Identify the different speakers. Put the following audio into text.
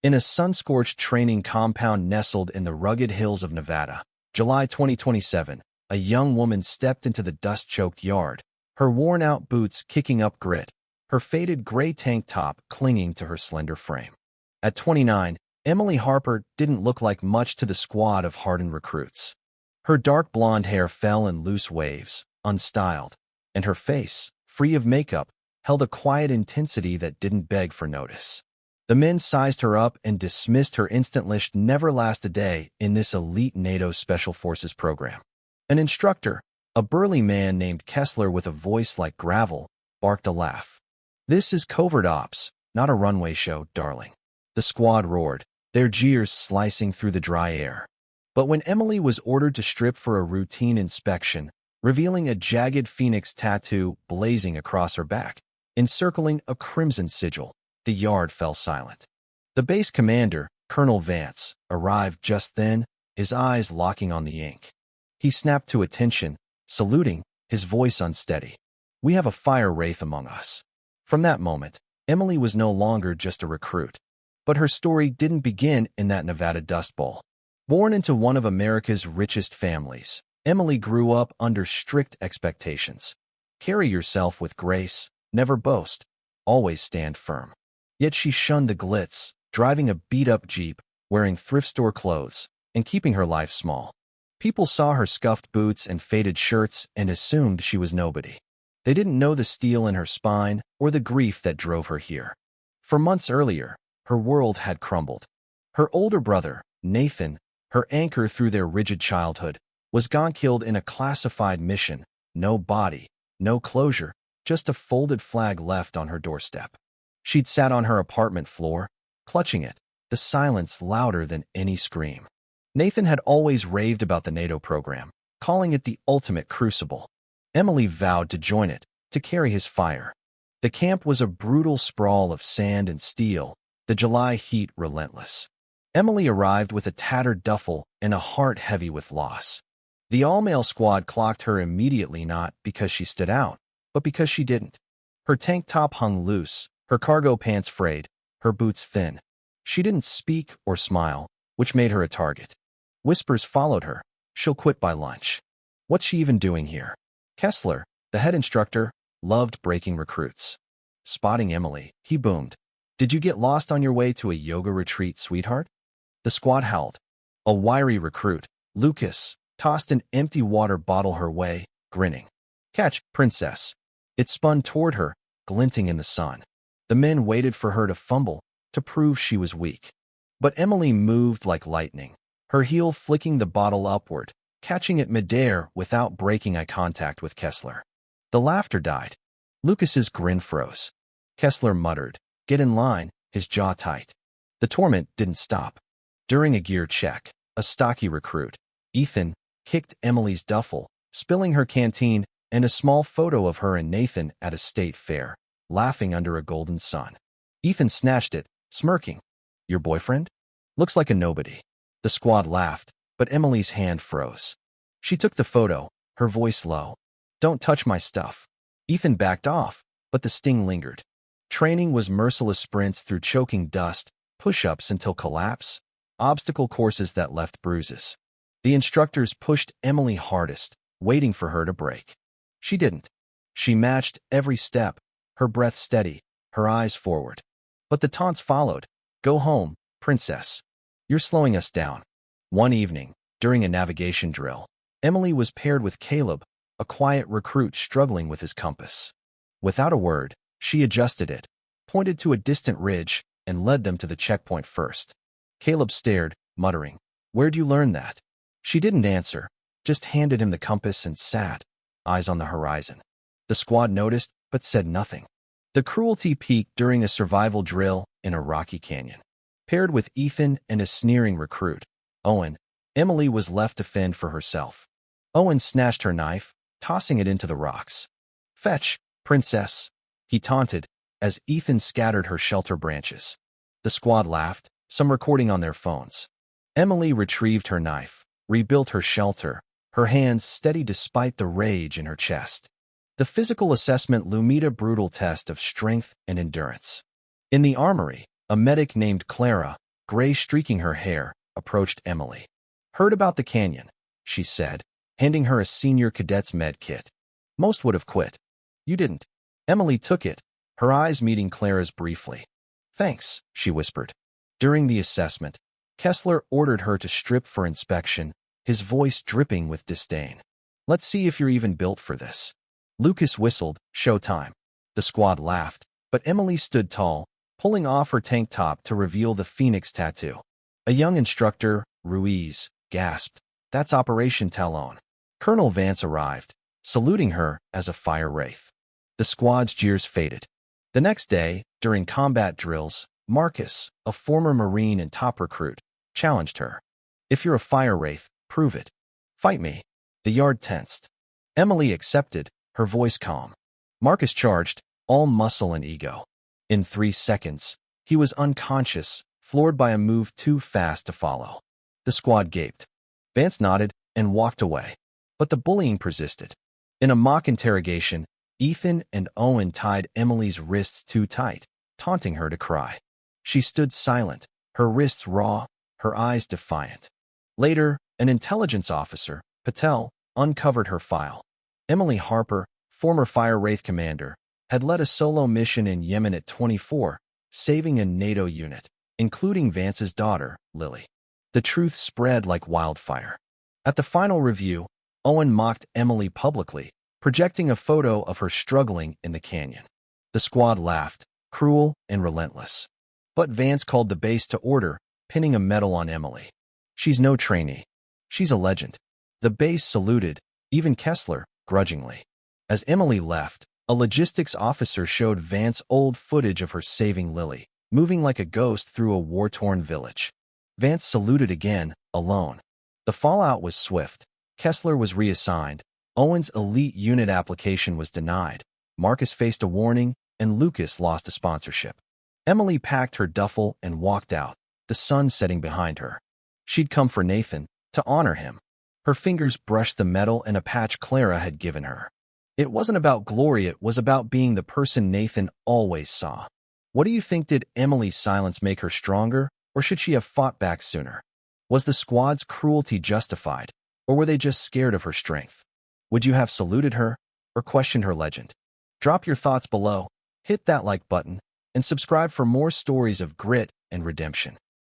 Speaker 1: In a sun-scorched training compound nestled in the rugged hills of Nevada, July 2027, a young woman stepped into the dust-choked yard, her worn-out boots kicking up grit, her faded gray tank top clinging to her slender frame. At 29, Emily Harper didn't look like much to the squad of hardened recruits. Her dark blonde hair fell in loose waves, unstyled, and her face, free of makeup, held a quiet intensity that didn't beg for notice. The men sized her up and dismissed her instantly. Never last a day in this elite NATO Special Forces program. An instructor, a burly man named Kessler with a voice like gravel, barked a laugh. "This is covert ops, not a runway show, darling." The squad roared, their jeers slicing through the dry air. But when Emily was ordered to strip for a routine inspection, revealing a jagged phoenix tattoo blazing across her back, encircling a crimson sigil, the yard fell silent. The base commander, Colonel Vance, arrived just then, his eyes locking on the ink. He snapped to attention, saluting, his voice unsteady. "We have a fire wraith among us." From that moment, Emily was no longer just a recruit. But her story didn't begin in that Nevada Dust Bowl. Born into one of America's richest families, Emily grew up under strict expectations. Carry yourself with grace, never boast, always stand firm. Yet she shunned the glitz, driving a beat-up Jeep, wearing thrift store clothes, and keeping her life small. People saw her scuffed boots and faded shirts and assumed she was nobody. They didn't know the steel in her spine or the grief that drove her here. For months earlier, her world had crumbled. Her older brother, Nathan, her anchor through their rigid childhood, was gone, killed in a classified mission. No body, no closure, just a folded flag left on her doorstep. She'd sat on her apartment floor, clutching it, the silence louder than any scream. Nathan had always raved about the NATO program, calling it the ultimate crucible. Emily vowed to join it, to carry his fire. The camp was a brutal sprawl of sand and steel, the July heat relentless. Emily arrived with a tattered duffel and a heart heavy with loss. The all-male squad clocked her immediately, not because she stood out, but because she didn't. Her tank top hung loose, her cargo pants frayed, her boots thin. She didn't speak or smile, which made her a target. Whispers followed her. "She'll quit by lunch. What's she even doing here?" Kessler, the head instructor, loved breaking recruits. Spotting Emily, he boomed, "Did you get lost on your way to a yoga retreat, sweetheart?" The squad howled. A wiry recruit, Lucas, tossed an empty water bottle her way, grinning. "Catch, princess." It spun toward her, glinting in the sun. The men waited for her to fumble, to prove she was weak. But Emily moved like lightning, her heel flicking the bottle upward, catching it midair without breaking eye contact with Kessler. The laughter died. Lucas's grin froze. Kessler muttered, "Get in line," his jaw tight. The torment didn't stop. During a gear check, a stocky recruit, Ethan, kicked Emily's duffel, spilling her canteen and a small photo of her and Nathan at a state fair, laughing under a golden sun. Ethan snatched it, smirking. "Your boyfriend? Looks like a nobody." The squad laughed, but Emily's hand froze. She took the photo, her voice low. "Don't touch my stuff." Ethan backed off, but the sting lingered. Training was merciless sprints through choking dust, push-ups until collapse, obstacle courses that left bruises. The instructors pushed Emily hardest, waiting for her to break. She didn't. She matched every step, her breath steady, her eyes forward. But the taunts followed. "Go home, princess. You're slowing us down." One evening, during a navigation drill, Emily was paired with Caleb, a quiet recruit struggling with his compass. Without a word, she adjusted it, pointed to a distant ridge, and led them to the checkpoint first. Caleb stared, muttering, "Where'd you learn that?" She didn't answer, just handed him the compass and sat, eyes on the horizon. The squad noticed, but said nothing. The cruelty peaked during a survival drill in a rocky canyon. Paired with Ethan and a sneering recruit, Owen, Emily was left to fend for herself. Owen snatched her knife, tossing it into the rocks. "Fetch, princess," he taunted, as Ethan scattered her shelter branches. The squad laughed, some recording on their phones. Emily retrieved her knife, rebuilt her shelter, her hands steady despite the rage in her chest. The physical assessment loomed a brutal test of strength and endurance. In the armory, a medic named Clara, gray streaking her hair, approached Emily. "Heard about the canyon," she said, handing her a senior cadet's med kit. "Most would have quit. You didn't." Emily took it, her eyes meeting Clara's briefly. "Thanks," she whispered. During the assessment, Kessler ordered her to strip for inspection, his voice dripping with disdain. "Let's see if you're even built for this." Lucas whistled, "Showtime." The squad laughed, but Emily stood tall, pulling off her tank top to reveal the phoenix tattoo. A young instructor, Ruiz, gasped, "That's Operation Talon." Colonel Vance arrived, saluting her as a fire wraith. The squad's jeers faded. The next day, during combat drills, Marcus, a former Marine and top recruit, challenged her. "If you're a fire wraith, prove it. Fight me." The yard tensed. Emily accepted, her voice calm. Marcus charged, all muscle and ego. In 3 seconds, he was unconscious, floored by a move too fast to follow. The squad gaped. Vance nodded and walked away. But the bullying persisted. In a mock interrogation, Ethan and Owen tied Emily's wrists too tight, taunting her to cry. She stood silent, her wrists raw, her eyes defiant. Later, an intelligence officer, Patel, uncovered her file. Emily Harper, former Fire Wraith commander, had led a solo mission in Yemen at 24, saving a NATO unit, including Vance's daughter, Lily. The truth spread like wildfire. At the final review, Owen mocked Emily publicly, projecting a photo of her struggling in the canyon. The squad laughed, cruel and relentless. But Vance called the base to order, pinning a medal on Emily. "She's no trainee. She's a legend." The base saluted, even Kessler, grudgingly. As Emily left, a logistics officer showed Vance old footage of her saving Lily, moving like a ghost through a war-torn village. Vance saluted again, alone. The fallout was swift. Kessler was reassigned. Owen's elite unit application was denied. Marcus faced a warning, and Lucas lost a sponsorship. Emily packed her duffel and walked out, the sun setting behind her. She'd come for Nathan, to honor him. Her fingers brushed the medal and a patch Clara had given her. It wasn't about glory, it was about being the person Nathan always saw. What do you think? Did Emily's silence make her stronger, or should she have fought back sooner? Was the squad's cruelty justified, or were they just scared of her strength? Would you have saluted her, or questioned her legend? Drop your thoughts below, hit that like button, and subscribe for more stories of grit and redemption.